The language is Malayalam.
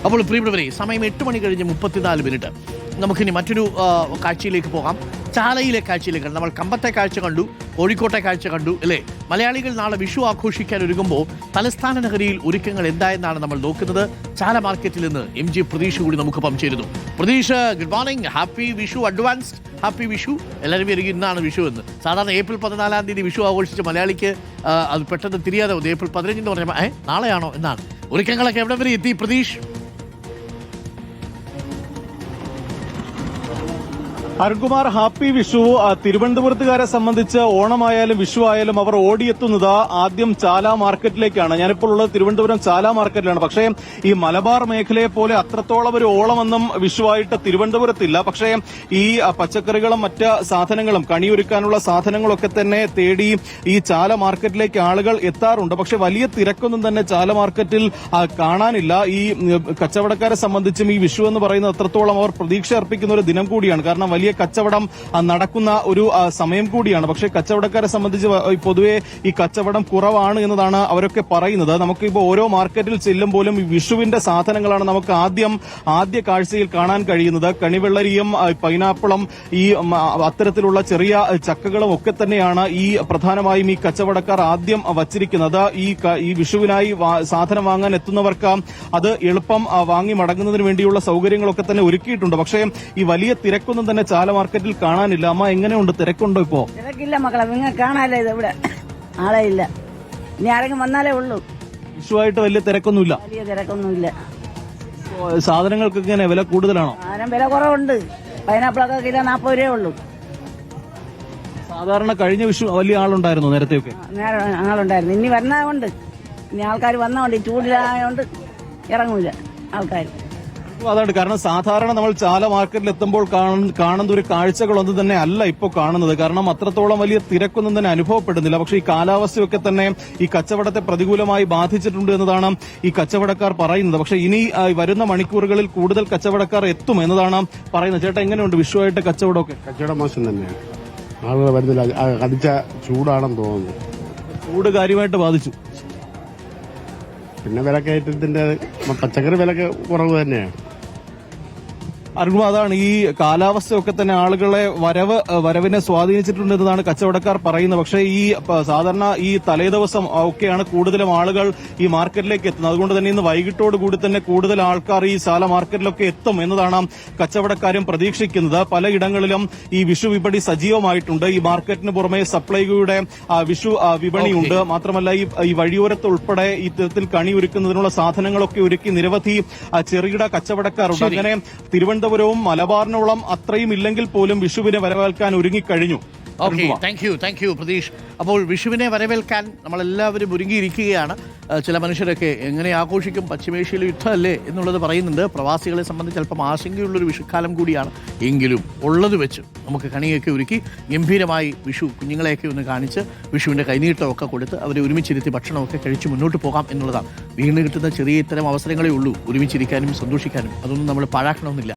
അപ്പോൾ പ്രിയപ്പെട്ടവരെ, സമയം 8 മണി കഴിഞ്ഞ് 34 മിനിറ്റ്. നമുക്കിനി മറ്റൊരു കാഴ്ചയിലേക്ക് പോകാം. ചാലയിലെ കാഴ്ചയിലേക്ക്. നമ്മൾ കമ്പത്തെ കാഴ്ച കണ്ടു, കോഴിക്കോട്ടെ കാഴ്ച കണ്ടു, അല്ലേ? മലയാളികൾ നാളെ വിഷു ആഘോഷിക്കാൻ ഒരുങ്ങുമ്പോൾ തലസ്ഥാന നഗരിയിൽ ഒരുക്കങ്ങൾ എന്തായെന്നാണ് നമ്മൾ നോക്കുന്നത്. ചാല മാർക്കറ്റിൽ നിന്ന് MG പ്രതീഷ് കൂടി നമുക്കൊപ്പം ചേരുന്നു. Pratheesh, good morning, happy Vishu, advanced happy Vishu. എല്ലാവരും വരിക, ഇന്നാണ് വിഷു എന്ന്. സാധാരണ ഏപ്രിൽ 14-ാം തീയതി വിഷു ആഘോഷിച്ച് മലയാളിക്ക് അത് പെട്ടെന്ന് തിരിയാതെ വന്നു. ഏപ്രിൽ 15 എന്ന് പറഞ്ഞാൽ നാളെയാണോ എന്നാണ്. ഒരുക്കങ്ങളൊക്കെ എവിടെ വരെ എത്തി പ്രതീഷ്? അരുൺകുമാർ, ഹാപ്പി വിഷു. തിരുവനന്തപുരത്തുകാരെ സംബന്ധിച്ച് ഓണമായാലും വിഷു ആയാലും അവർ ഓടിയെത്തുന്നത് ആദ്യം ചാല മാർക്കറ്റിലേക്കാണ്. ഞാനിപ്പോൾ ഉള്ളത് തിരുവനന്തപുരം ചാല മാർക്കറ്റിലാണ്. പക്ഷേ ഈ മലബാർ മേഖലയെ പോലെ അത്രത്തോളം ഒരു ഓളമൊന്നും വിഷുവായിട്ട് തിരുവനന്തപുരത്തില്ല. പക്ഷേ ഈ പച്ചക്കറികളും മറ്റ് സാധനങ്ങളും കണിയൊരുക്കാനുള്ള സാധനങ്ങളൊക്കെ തന്നെ തേടി ഈ ചാല മാർക്കറ്റിലേക്ക് ആളുകൾ എത്താറുണ്ട്. പക്ഷെ വലിയ തിരക്കൊന്നും തന്നെ ചാല മാർക്കറ്റിൽ കാണാനില്ല. ഈ കച്ചവടക്കാരെ സംബന്ധിച്ചും ഈ വിഷു എന്ന് പറയുന്നത് അത്രത്തോളം അവർ പ്രതീക്ഷ അർപ്പിക്കുന്ന ഒരു ദിനം കൂടിയാണ്. കാരണം വലിയ കച്ചവടം നടക്കുന്ന ഒരു സമയം കൂടിയാണ്. പക്ഷേ കച്ചവടക്കാരെ സംബന്ധിച്ച് പൊതുവെ ഈ കച്ചവടം കുറവാണ് എന്നതാണ് അവരൊക്കെ പറയുന്നത്. നമുക്കിപ്പോൾ ഓരോ മാർക്കറ്റിൽ ചെല്ലുമ്പോഴും ഈ വിഷുവിന്റെ സാധനങ്ങളാണ് നമുക്ക് ആദ്യ കാഴ്ചയിൽ കാണാൻ കഴിയുന്നത്. കണിവെള്ളരിയും പൈനാപ്പിളും ഈ അത്തരത്തിലുള്ള ചെറിയ ചക്കകളും ഒക്കെ തന്നെയാണ് ഈ പ്രധാനമായും ഈ കച്ചവടക്കാർ ആദ്യം വച്ചിരിക്കുന്നത്. ഈ വിഷുവിനായി സാധനം വാങ്ങാൻ എത്തുന്നവർക്ക് അത് എളുപ്പം വാങ്ങി മടങ്ങുന്നതിന് വേണ്ടിയുള്ള സൗകര്യങ്ങളൊക്കെ തന്നെ ഒരുക്കിയിട്ടുണ്ട്. പക്ഷേ ഈ വലിയ തിരക്കൊന്നും തന്നെ ചാല മാർക്കറ്റിൽ കാണാനില്ല. അമ്മ, എങ്ങനെയുണ്ട്? തിരക്കുണ്ടോ ഇപ്പോ? തിരക്കില്ല മക്കളെ, നിങ്ങൾ കാണാല്ലേ, ഇത് ഇവിടെ ആളെ ഇല്ല. ഇനി ആരെങ്കിലും വന്നാലേ ഉള്ളൂ. വിഷുവായിട്ട് വലിയ തിരക്കൊന്നുമില്ല. വലിയ തിരക്കൊന്നുമില്ല. സാധനങ്ങൾക്കൊക്കെ ഇങ്ങനെ വില കൂടുതലാണോ? സാധനം വില കുറവുണ്ട്. പൈനാപ്പിളൊക്കെ കിലോ 40 രൂപയേ ഉള്ളൂ. സാധാരണ കഴിഞ്ഞ വിഷു വലിയ ആളുണ്ടായിരുന്നു നേരത്തെയൊക്കെ? നേരെ ആളുണ്ടായിരുന്നു. ഇനി വരുന്നതുകൊണ്ട്, ഇനി ആൾക്കാർ വന്നതുകൊണ്ട്, ഈ ചൂടിലായതുകൊണ്ട് ഇറങ്ങൂല ആൾക്കാർ. അതാണ് കാരണം. സാധാരണ നമ്മൾ ചാല മാർക്കറ്റിൽ എത്തുമ്പോൾ കാണുന്ന ഒരു കാഴ്ചകളൊന്നും തന്നെ അല്ല ഇപ്പോൾ കാണുന്നത്. കാരണം അത്രത്തോളം വലിയ തിരക്കൊന്നും തന്നെ അനുഭവപ്പെടുന്നില്ല. പക്ഷേ ഈ കാലാവസ്ഥയൊക്കെ തന്നെ ഈ കച്ചവടത്തെ പ്രതികൂലമായി ബാധിച്ചിട്ടുണ്ട് എന്നതാണ് ഈ കച്ചവടക്കാർ പറയുന്നത്. പക്ഷേ ഇനി വരുന്ന മണിക്കൂറുകളിൽ കൂടുതൽ കച്ചവടക്കാർ എത്തും എന്നതാണ് പറയുന്നത്. ചേട്ടാ, എങ്ങനെയുണ്ട് വിഷുവായിട്ട് കച്ചവടമൊക്കെ? കച്ചവടം മോശം തന്നെയാണ്. ആളുകൾ വരുന്നില്ല. കടിച്ച ചൂടാണെന്ന് തോന്നുന്നു. ചൂട് കാര്യമായിട്ട് ബാധിച്ചു. പിന്നെ വിലക്കയറ്റത്തിന്റെ പച്ചക്കറി വിലക്ക് കുറവ് തന്നെയാണ്. അറിവ് അതാണ്. ഈ കാലാവസ്ഥയൊക്കെ തന്നെ ആളുകളെ വരവിനെ സ്വാധീനിച്ചിട്ടുണ്ട് എന്നതാണ് കച്ചവടക്കാർ പറയുന്നത്. പക്ഷേ ഈ സാധാരണ ഈ തലേദിവസം ഒക്കെയാണ് കൂടുതലും ആളുകൾ ഈ മാർക്കറ്റിലേക്ക് എത്തുന്നത്. അതുകൊണ്ട് തന്നെ ഇന്ന് വൈകിട്ടോട് കൂടി തന്നെ കൂടുതൽ ആൾക്കാർ ഈ ചാല മാർക്കറ്റിലൊക്കെ എത്തും എന്നതാണ് കച്ചവടക്കാരും പ്രതീക്ഷിക്കുന്നത്. പലയിടങ്ങളിലും ഈ വിഷു വിപണി സജീവമായിട്ടുണ്ട്. ഈ മാർക്കറ്റിന് പുറമെ സപ്ലൈകോയുടെ വിഷു വിപണിയുണ്ട്. മാത്രമല്ല ഈ വഴിയോരത്ത് ഉൾപ്പെടെ ഇത്തരത്തിൽ കണി ഒരുക്കുന്നതിനുള്ള സാധനങ്ങളൊക്കെ ഒരുക്കി നിരവധി ചെറുകിട കച്ചവടക്കാരുണ്ട്. അങ്ങനെ തിരുവനന്തപുരവും മലബാറിനോളം അത്രയും ഇല്ലെങ്കിൽ പോലും വിഷുവിനെ വരവേൽക്കാൻ ഒരുങ്ങിക്കഴിഞ്ഞു. Thank you Pratheesh. അപ്പോൾ വിഷുവിനെ വരവേൽക്കാൻ നമ്മളെല്ലാവരും ഒരുങ്ങിയിരിക്കുകയാണ്. ചില മനുഷ്യരൊക്കെ എങ്ങനെ ആഘോഷിക്കും, പശ്ചിമേഷ്യയിലെ യുദ്ധമല്ലേ എന്നുള്ളത് പറയുന്നുണ്ട്. പ്രവാസികളെ സംബന്ധിച്ച് അല്പം ആശങ്കയുള്ളൊരു വിഷുക്കാലം കൂടിയാണ്. എങ്കിലും ഉള്ളത് വെച്ച് നമുക്ക് കണിയൊക്കെ ഒരുക്കി ഗംഭീരമായി വിഷു കുഞ്ഞുങ്ങളെയൊക്കെ ഒന്ന് കാണിച്ച് വിഷുവിൻ്റെ കൈനീട്ടമൊക്കെ കൊടുത്ത് അവരെ ഒരുമിച്ചിരുത്തി ഭക്ഷണമൊക്കെ കഴിച്ച് മുന്നോട്ട് പോകാം എന്നുള്ളതാണ്. വീണ്ടും കിട്ടുന്ന ചെറിയ ഇത്തരം അവസരങ്ങളേ ഉള്ളൂ ഒരുമിച്ചിരിക്കാനും സന്തോഷിക്കാനും. അതൊന്നും നമ്മൾ പാഴാക്കണമെന്നില്ല.